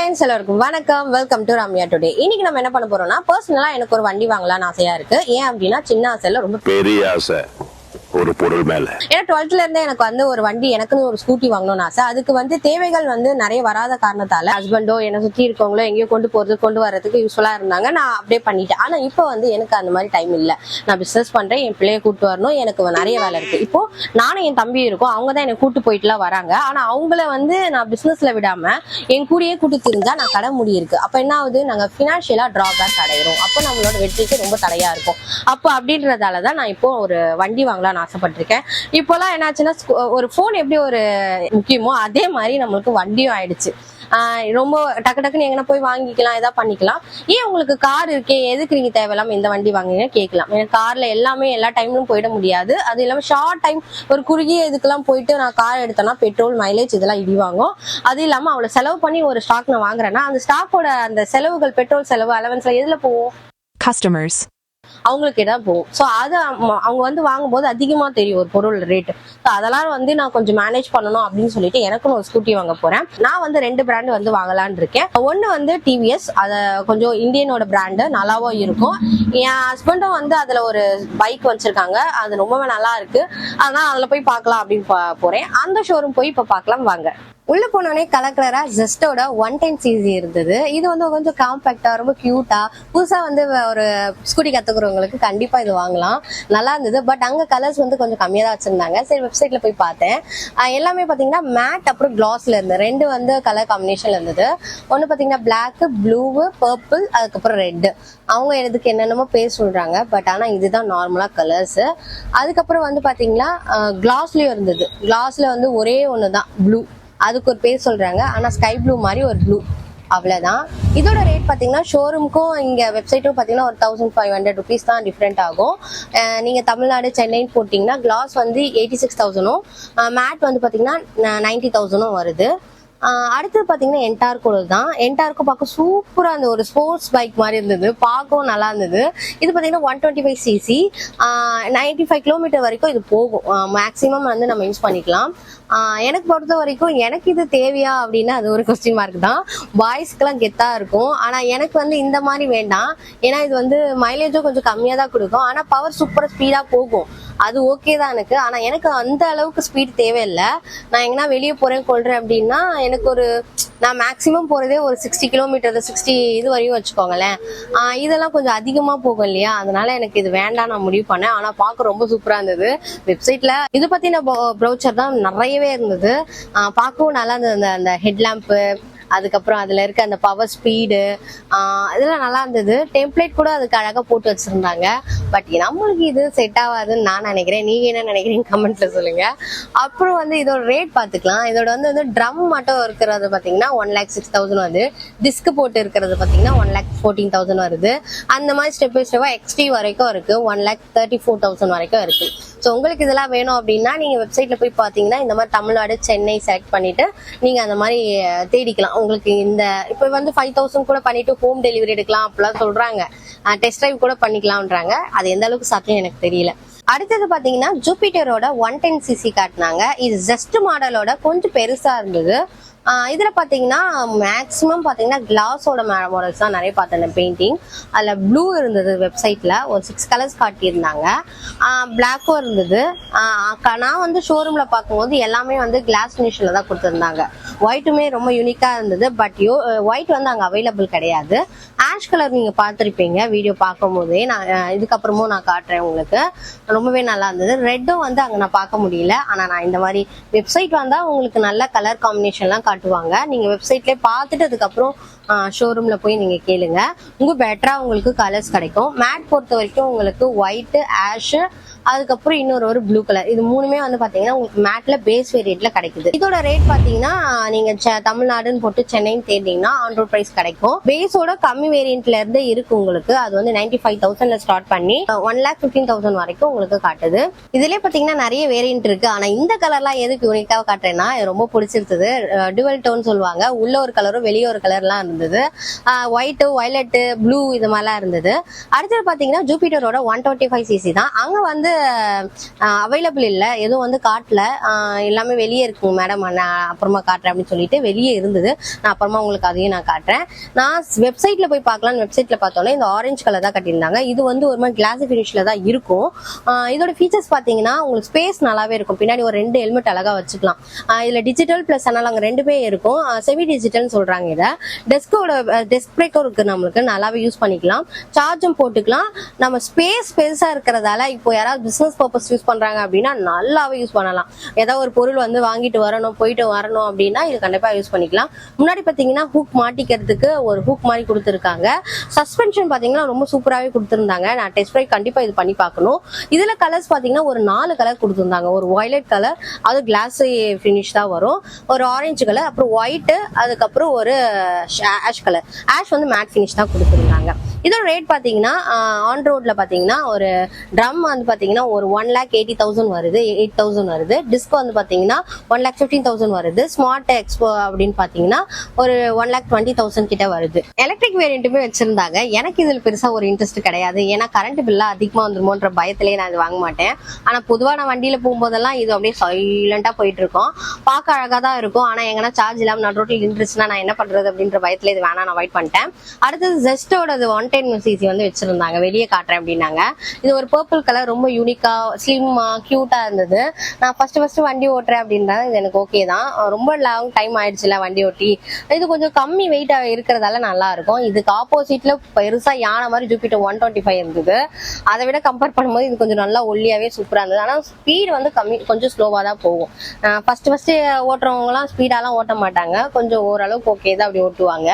Friends எல்லாருக்கும் வணக்கம். Welcome to Ramya today. இன்னைக்கு நம்ம என்ன பண்ண போறோம்னா, பர்சனலா எனக்கு ஒரு வண்டி வாங்கலாம்னு ஆசையா இருக்கு. ஏன் அப்படின்னா சின்ன ஆசையில ரொம்ப பெரிய ஆசை ஒரு பொருள் மேல. ஏன்னா 12th இருந்தே எனக்கு வந்து ஒரு வண்டி, எனக்குன்னு ஒரு ஸ்கூட்டி வாங்கணும்னு ஆசை. அதுக்கு வந்து தேவைகள் வந்து நிறைய வராத காரணத்தால ஹஸ்பண்டோ என்னை சுற்றி இருக்கவங்களோ எங்கேயோ கொண்டு வரதுக்கு யூஸ்ஃபுல்லா இருந்தாங்க. நான் அப்படியே பண்ணிட்டேன். ஆனா இப்போ வந்து எனக்கு அந்த மாதிரி டைம் இல்லை. நான் பிசினஸ் பண்றேன், என் பிள்ளைய கூட்டு வரணும், எனக்கு நிறைய வேலை இருக்கு. இப்போ நானும் என் தம்பி இருக்கோம், அவங்க தான் என்னை கூட்டு போயிட்டுலாம் வராங்க. ஆனா அவங்கள வந்து நான் பிசினஸ்ல விடாம என் கூடயே கூட்டு தெரிஞ்சா நான் கடை முடி இருக்கு. அப்ப என்ன ஆகுது, நாங்க பினான்சியலா டிராபேக் அடையிறோம். அப்போ நம்மளோட வெற்றிக்கு ரொம்ப தடையா இருக்கும். அப்போ அப்படின்றதாலதான் நான் இப்போ ஒரு வண்டி வாங்கலாம் ஆசைப்பட்டிருக்கேன். இப்போலாம் என்னாச்சுன்னா, ஒரு போன் எப்படி ஒரு முக்கியமோ அதே மாதிரி நம்மளுக்கு வண்டியும் ஆயிடுச்சு. ரொம்ப டக்குன்னு எங்கன்னா போய் வாங்கிக்கலாம், ஏதாவது பண்ணிக்கலாம். ஏன் உங்களுக்கு கார் இருக்கே, எதுக்கு நீங்க தேவையில்லாம இந்த வண்டி வாங்குங்க கேட்கலாம். எனக்கு கார்ல எல்லாமே எல்லா டைம்லும் போயிட முடியாது. அது இல்லாம ஷார்ட் டைம் ஒரு குறுகிய இதுக்கெல்லாம் போயிட்டு நான் கார் எடுத்தேன்னா பெட்ரோல் மைலேஜ் இதெல்லாம் இடி வாங்கும். அது இல்லாம அவ்வளவு செலவு பண்ணி ஒரு ஸ்டாக் நான் வாங்குறேன்னா அந்த ஸ்டாக்கோட அந்த செலவுகள், பெட்ரோல் செலவு, அலவன்ஸ்ல எதுல போகும்? customers அவங்களுக்கு தான் போகும். ஸோ அது அவங்க வந்து வாங்கும்போது அதிகமா தெரியும் ஒரு பொருள் ரேட்டு. ஸோ அதெல்லாம் வந்து நான் கொஞ்சம் மேனேஜ் பண்ணணும் அப்படின்னு சொல்லிட்டு எனக்கும் ஒரு ஸ்கூட்டி வாங்க போறேன். நான் வந்து 2 பிராண்ட் வந்து வாங்கலான்னு இருக்கேன். ஒன்னு வந்து டிவிஎஸ், அது கொஞ்சம் இந்தியனோட பிராண்டு, நல்லாவும் இருக்கும். என் ஹஸ்பண்டும் வந்து அதுல ஒரு பைக் வச்சிருக்காங்க, அது ரொம்பவே நல்லா இருக்கு. அதனால அதுல போய் பார்க்கலாம் அப்படின்னு போறேன். அந்த ஷோரூம் போய் இப்ப பார்க்கலாம் வாங்க. உள்ள போனோடனே கலர் ஜெஸ்டோட 110cc இருந்தது. இது வந்து கொஞ்சம் காம்பேக்டா, ரொம்ப கியூட்டா, புதுசா வந்து ஒரு ஸ்கூட்டி கத்துக்கிறவங்களுக்கு கண்டிப்பா இது வாங்கலாம். நல்லா இருந்தது. பட் அங்க கலர்ஸ் வந்து கொஞ்சம் கம்மியா தான் வச்சிருந்தாங்க. சரி, வெப்சைட்ல போய் பார்த்தேன். எல்லாமே பாத்தீங்கன்னா மேட் அப்புறம் கிளாஸ்ல இருந்து 2 வந்து கலர் காம்பினேஷன்ல இருந்தது. ஒன்னு பாத்தீங்கன்னா பிளாக், ப்ளூ, பர்பிள், அதுக்கப்புறம் ரெட். அவங்க எதுக்கு என்னென்னமோ பேர் சொல்றாங்க. பட் ஆனா இதுதான் நார்மலா கலர்ஸ். அதுக்கப்புறம் வந்து பாத்தீங்கன்னா கிளாஸ்லயும் இருந்தது. கிளாஸ்ல வந்து ஒரே ஒண்ணுதான் ப்ளூ, அதுக்கு ஒரு பேர் சொல்றாங்க. ஆனா ஸ்கை ப்ளூ மாதிரி ஒரு ப்ளூ, அவ்வளவுதான். இதோட ரேட் பாத்தீங்கன்னா ஷோரூமுக்கும் இங்க வெப்சைட்டும் பாத்தீங்கன்னா ஒரு 1500 rupees தான் டிஃபரெண்ட் ஆகும். நீங்க தமிழ்நாடு சென்னை போட்டீங்கன்னா கிளாஸ் வந்து 86,000, மேட் வந்து பாத்தீங்கன்னா 90,000 வருது. அடுத்து பாத்தீங்கன்னா என்டார்கோ தான். என்டார்கோ பார்க்க சூப்பரா இருந்தது, ஒரு ஸ்போர்ட்ஸ் பைக் மாதிரி இருந்தது, பார்க்கவும் நல்லா இருந்தது. இது பாத்தீங்கன்னா 125cc, 95 கிலோமீட்டர் வரைக்கும் இது போகும். மேக்சிமம் வந்து நம்ம யூஸ் பண்ணிக்கலாம். எனக்கு பொறுத்த வரைக்கும் எனக்கு இது தேவையா அப்படின்னா அது ஒரு கொஸ்டின் மார்க் தான். பாய்ஸ்க்கெல்லாம் கெத்தா இருக்கும். ஆனா எனக்கு வந்து இந்த மாதிரி வேண்டாம். ஏன்னா இது வந்து மைலேஜும் கொஞ்சம் கம்மியா தான் கொடுக்கும். ஆனா பவர் சூப்பரா ஸ்பீடா போகும், அது ஓகே தான் எனக்கு. ஆனா எனக்கு அந்த அளவுக்கு ஸ்பீட் தேவையில்லை. நான் எங்கன்னா வெளியே போறேன் கொள்றேன் அப்படின்னா எனக்கு நான் மேக்சிமம் போறதே ஒரு 60 கிலோமீட்டர், 60 இது வரையும் வச்சுக்கோங்களேன். இதெல்லாம் கொஞ்சம் அதிகமா போகும் இல்லையா, அதனால எனக்கு இது வேண்டாம் நான் முடிவு பண்ணேன். ஆனா பார்க்க ரொம்ப சூப்பரா இருந்தது. வெப்சைட்ல இது பத்தின ப்ரௌச்சர் தான் நிறையவே இருந்தது. பார்க்கவும் நல்லா இருந்தது. அந்த ஹெட்லாம்ப், அதுக்கப்புறம் அதுல இருக்க அந்த பவர் ஸ்பீடு, இதெல்லாம் நல்லா இருந்தது. டெம்ப்ளேட் கூட அதுக்கு அழகா போட்டு வச்சிருந்தாங்க. பட் நம்மளுக்கு இது செட் ஆகாதுன்னு நான் நினைக்கிறேன். நீங்க என்ன நினைக்கிறீங்க கமெண்ட்ல சொல்லுங்க. அப்புறம் வந்து இதோட ரேட் பாத்துக்கலாம். இதோட வந்து ட்ரம் மட்டும் இருக்கிறது பாத்தீங்கன்னா 1,06,000 வருது. டிஸ்க் போட்டு இருக்கிறது பாத்தீங்கன்னா 1,14,000 வருது. அந்த மாதிரி ஸ்டெப் பை ஸ்டெப்பா XT வரைக்கும் இருக்கு, 1,34,000 வரைக்கும் இருக்கு. ஸோ உங்களுக்கு இதெல்லாம் வேணும் அப்படின்னா நீங்க வெப்சைட்ல போய் பாத்தீங்கன்னா இந்த மாதிரி தமிழ்நாடு சென்னை செலக்ட் பண்ணிட்டு நீங்க அந்த மாதிரி தேடிக்கலாம். உங்களுக்கு இந்த இப்ப வந்து 5,000 கூட பண்ணிட்டு ஹோம் டெலிவரி எடுக்கலாம் அப்படிலாம் சொல்றாங்க. டெஸ்ட் டிரைவ் கூட பண்ணிக்கலாம்ன்றாங்க. அது எந்த அளவுக்கு சாத்தியம் எனக்கு தெரியல. அடுத்தது பாத்தீங்கன்னா ஜூபிட்டரோட 110cc காட்டினாங்க. இது ஜஸ்ட் மாடலோட கொஞ்சம் பெருசா இருந்தது. இதுல பாத்தீங்கன்னா மேக்சிமம் பாத்தீங்கன்னா கிளாஸோட மாடல்ஸ் தான் நிறைய பார்த்தேன். பெயிண்டிங் அதுல ப்ளூ இருந்தது. வெப்சைட்ல ஒரு 6 கலர்ஸ் காட்டியிருந்தாங்க. பிளாக்கும் இருந்தது. நான் வந்து ஷோரூம்ல பார்க்கும்போது எல்லாமே வந்து கிளாஸ் ஃபினிஷ்ல தான் கொடுத்துருந்தாங்க. ஒயிட்டுமே ரொம்ப யூனிக்கா இருந்தது. பட் ஒயிட் வந்து அங்க அவைலபிள் கிடையாது. ஆஷ் கலர் நீங்க பார்த்துருப்பீங்க வீடியோ பார்க்கும் போதே. நான் இதுக்கப்புறமும் நான் காட்டுறேன் உங்களுக்கு. ரொம்பவே நல்லா இருந்தது. ரெட்டும் வந்து அங்க நான் பார்க்க முடியல. ஆனா நான் இந்த மாதிரி வெப்சைட் வந்தா உங்களுக்கு நல்ல கலர் காம்பினேஷன்லாம் காட்டுவாங்க. நீங்க வெப்சைட்லயே பார்த்துட்டு அதுக்கப்புறம் ஷோரூம்ல போய் நீங்க கேளுங்க. பெட்டரா உங்களுக்கு கலர்ஸ் கிடைக்கும். மேட் பொறுத்த வரைக்கும் உங்களுக்கு ஒயிட், ஆஷ், அதுக்கப்புறம் இன்னொரு ஒரு ப்ளூ கலர், இது மூணுமே வந்து பாத்தீங்கன்னா உங்களுக்கு மேட்ல பேஸ் வேரியன்ட்ல கிடைக்குது. இதோட ரேட் பாத்தீங்கன்னா நீங்க தமிழ்நாடுன்னு போட்டு சென்னைன்னு தேடிங்கன்னா ஆன் ரோட் பிரைஸ் கிடைக்கும். பேஸோட கம்மி வேரியன்ட்ல இருந்து இருக்கு உங்களுக்கு. அது வந்து 95,000 ஸ்டார்ட் பண்ணி 1,15,000 வரைக்கும் உங்களுக்கு காட்டுது. இதுலயே பாத்தீங்கன்னா நிறைய வேரியன்ட் இருக்கு. ஆனா இந்த கலர்லாம் எதுக்கு யூனிக்காக காட்டுறேன்னா இது ரொம்ப பிடிச்சிருந்தது. டுவல் டோன் சொல்லுவாங்க, உள்ள ஒரு கலரும் வெளியே ஒரு கலர்லாம் இருந்தது. ஒயிட், வயலட், ப்ளூ இது மாதிரிலாம் இருந்தது. அடுத்தது பாத்தீங்கன்னா ஜூபிட்டரோட 125cc தான். அங்க வந்து அவைலபிள் இல்லை, எதுவும் வந்து காட்டல, எல்லாமே வெளியே இருக்குங்க மேடம், அப்புறமா காட்டுறேன் அப்படின்னு சொல்லிட்டு வெளியே இருந்தது. நான் அப்புறமா உங்களுக்கு அதையும் நான் காட்டுறேன். நான் வெப்சைட்ல போய் பார்க்கலாம், வெப்சைட்ல பார்த்தோன்னே இந்த ஆரஞ்சு கலர் தான் கட்டியிருந்தாங்க. இது வந்து ஒரு மாதிரி கிளாசி ஃபினிஷ்ல தான் இருக்கும். இதோட ஃபீச்சர்ஸ் பார்த்தீங்கன்னா உங்களுக்கு ஸ்பேஸ் நல்லாவே இருக்கும். பின்னாடி ஒரு 2 ஹெல்மெட் அழகா வச்சுக்கலாம். இதுல டிஜிட்டல் பிளஸ் அனலாக் ரெண்டுமே இருக்கும். செமி டிஜிட்டல்னு சொல்றாங்க. இதை டெஸ்க் பிரேக்கும் இருக்கு, நம்மளுக்கு நல்லாவே யூஸ் பண்ணிக்கலாம், சார்ஜும் போட்டுக்கலாம். நம்ம ஸ்பேஸ் பெருசா இருக்கிறதால இப்போ யாராவது பிசினஸ் பர்பஸ் யூஸ் பண்றாங்க அப்படின்னா நல்லாவே யூஸ் பண்ணலாம். ஏதாவது ஒரு பொருள் வந்து வாங்கிட்டு வரணும், போயிட்டு வரணும் அப்படின்னா இது கண்டிப்பா யூஸ் பண்ணிக்கலாம். முன்னாடி பாத்தீங்கன்னா ஹூக் மாட்டிக்கிறதுக்கு ஒரு ஹூக் மாதிரி கொடுத்துருக்காங்க. சஸ்பென்ஷன் பாத்தீங்கன்னா ரொம்ப சூப்பராகவே கொடுத்துருந்தாங்க. நான் டெஸ்ட் ரைட் கண்டிப்பா இது பண்ணி பார்க்கணும். இதுல கலர்ஸ் பாத்தீங்கன்னா ஒரு 4 கலர் கொடுத்துருந்தாங்க. ஒரு வயலட் கலர், அது கிளாஸ் ஃபினிஷ் தான் வரும். ஒரு ஆரஞ்சு கலர், அப்புறம் ஒயிட், அதுக்கப்புறம் ஒரு ஆஷ் கலர். ஆஷ் வந்து மேட் ஃபினிஷ் தான் கொடுத்துருந்தாங்க. இதோட ரேட் பாத்தீங்கன்னா ஆன் ரோட்ல பாத்தீங்கன்னா ஒரு ட்ரம் வந்து பாத்தீங்கன்னா ஒரு 1,80,000 வருது, 8,000 வருது. டிஸ்க் வந்து பாத்தீங்கன்னா 1,15,000 வருது. ஸ்மார்ட் எக்ஸ்போ அப்படின்னு பாத்தீங்கன்னா ஒரு 1,20,000 கிட்ட வருது. எலக்ட்ரிக் வேரியண்ட்டுமே வச்சிருந்தாங்க. எனக்கு இதுல பெருசா ஒரு இன்ட்ரெஸ்ட் கிடையாது. ஏன்னா கரண்ட் பில்லா அதிகமா வந்துருமோன்ற பயத்திலேயே நான் இது வாங்க மாட்டேன். ஆனா பொதுவா நான் வண்டியில போகும்போதெல்லாம் இது அப்படியே சைலண்டா போயிட்டு இருக்கோம், பார்க்க அழகா தான் இருக்கும். ஆனா எங்கன்னா சார்ஜ் இல்லாம நான் ரோட்ல நின்றுச்சுன்னா நான் என்ன பண்றது அப்படின்ற பயத்துல இது வேணா நான் அவாய்ட் பண்ணிட்டேன். அடுத்தது ஜெஸ்டோடது 110cc வந்து வச்சிருந்தாங்க, வெளியே காட்டுறேன் அப்படின்னாங்க. இது ஒரு பர்பிள் கலர், ரொம்ப யூனிக்கா ஸ்லிம்மா கியூட்டா இருந்தது. நான் ஃபர்ஸ்ட் வண்டி ஓட்டுறேன் அப்படின்னா இது எனக்கு ஓகே தான். ரொம்ப லாங் டைம் ஆயிடுச்சுல வண்டி ஓட்டி. இது கொஞ்சம் கம்மி வெயிட்டா இருக்கிறதால நல்லா இருக்கும். இதுக்கு ஆப்போசிட்ல பெருசா யானை மாதிரி ஜூபிட்டர் 125 இருந்தது. அதை விட கம்பேர் பண்ணும்போது இது கொஞ்சம் நல்லா ஒல்லியாவே சூப்பரா இருந்தது. ஆனா ஸ்பீடு வந்து கம்மி, கொஞ்சம் ஸ்லோவா தான் போகும். ஃபர்ஸ்ட் ஓட்டுறவங்க எல்லாம் ஸ்பீடாலாம் ஓட்ட மாட்டாங்க, கொஞ்சம் ஓரளவுக்கு ஓகே தான் அப்படி ஓட்டுவாங்க.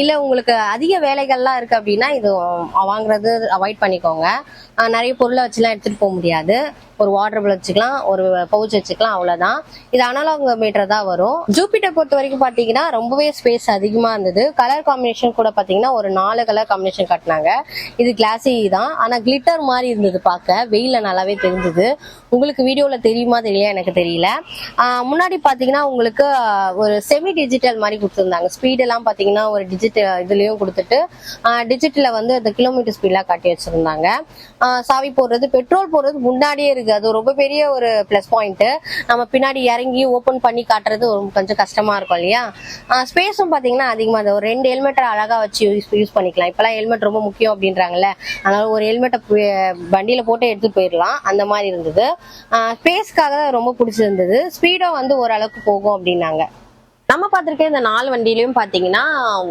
இல்ல உங்களுக்கு அதிக வேலைகள்லாம் இருக்கு அப்படின்னா இது வாங்குறது அவாய்ட் பண்ணிக்கோங்க. நிறைய பொருளை வச்சுலாம் எடுத்துட்டு போக முடியாது. ஒரு வாட்டர் பாட்டில் வச்சுக்கலாம், ஒரு பவுச் வச்சுக்கலாம், அவ்வளவுதான். இது அனலாக் மீட்டர் தான் வரும். ஜூபிட்டர் பொறுத்த வரைக்கும் பாத்தீங்கன்னா ரொம்பவே ஸ்பேஸ் அதிகமா இருந்தது. கலர் காம்பினேஷன் கூட பாத்தீங்கன்னா ஒரு 4 கலர் காம்பினேஷன் காட்டினாங்க. இது கிளாசி தான், ஆனா கிளிட்டர் மாதிரி இருந்தது, பார்க்க வெயில நல்லாவே தெரிஞ்சது. உங்களுக்கு வீடியோல தெரியுமா தெரியல எனக்கு தெரியல. முன்னாடி பாத்தீங்கன்னா உங்களுக்கு ஒரு செமி டிஜிட்டல் மாதிரி கொடுத்துருந்தாங்க. ஸ்பீட் எல்லாம் பாத்தீங்கன்னா ஒரு டிஜிட்டல் இதுலயும் கொடுத்துட்டு டிஜிட்டல்ல வந்து அந்த கிலோமீட்டர் ஸ்பீட்லாம் காட்டி வச்சிருந்தாங்க. சாவி போடுறது, பெட்ரோல் போடுறது முன்னாடியே இருக்கு. அது ரொம்ப பெரிய ஒரு பிளஸ் பாயிண்ட். நம்ம பின்னாடி இறங்கி ஓபன் பண்ணி காட்டுறது கொஞ்சம் கஷ்டமா இருக்கும் இல்லையா. ஸ்பேஸும் பாத்தீங்கன்னா அதிகமா ஒரு 2 ஹெல்மெட் அழகா வச்சு யூஸ் பண்ணிக்கலாம். இப்பெல்லாம் ஹெல்மெட் ரொம்ப முக்கியம் அப்படின்றாங்கல்ல, அதனால ஒரு ஹெல்மெட்டை வண்டியில போட்டு எடுத்துட்டு போயிடலாம், அந்த மாதிரி இருந்தது. ஸ்பேஸ்க்காக தான் ரொம்ப பிடிச்சிருந்தது. ஸ்பீடும் வந்து ஓரளவுக்கு போகும் அப்படின்னாங்க. நம்ம பார்த்துருக்க இந்த 4 வண்டியிலையும் பார்த்தீங்கன்னா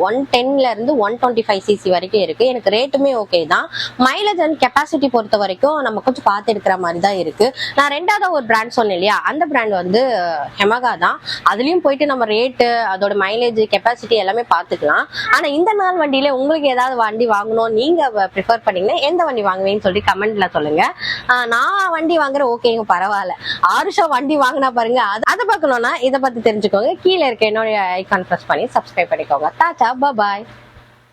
110ல இருந்து 125cc வரைக்கும் இருக்கு. எனக்கு ரேட்டுமே ஓகே தான். மைலேஜ் அண்ட் கெப்பாசிட்டி பொறுத்த வரைக்கும் நம்ம கொஞ்சம் பார்த்து எடுக்கிற மாதிரி தான் இருக்கு. நான் ரெண்டாவது ஒரு பிராண்ட் சொன்னேன் இல்லையா, அந்த பிராண்ட் வந்து ஹெமகா தான். அதுலயும் போயிட்டு நம்ம ரேட்டு, அதோட மைலேஜ், கெப்பாசிட்டி எல்லாமே பார்த்துக்கலாம். ஆனா இந்த 4 வண்டியில உங்களுக்கு ஏதாவது வண்டி வாங்கணும் நீங்க ப்ரிஃபர் பண்ணீங்கன்னா எந்த வண்டி வாங்குவீங்கன்னு சொல்லி கமெண்ட்ல சொல்லுங்க. நான் வண்டி வாங்குற ஓகேங்க, பரவாயில்ல. 6 வருஷம் வண்டி வாங்கினா பாருங்க, அதை பார்க்கணும்னா இதை பத்தி தெரிஞ்சுக்கோங்க. கீழே இருக்க என்னோட ஐகான் பிரஸ் பண்ணி சப்ஸ்கிரைப் பண்ணிக்கோங்க. டாடா, பாய்.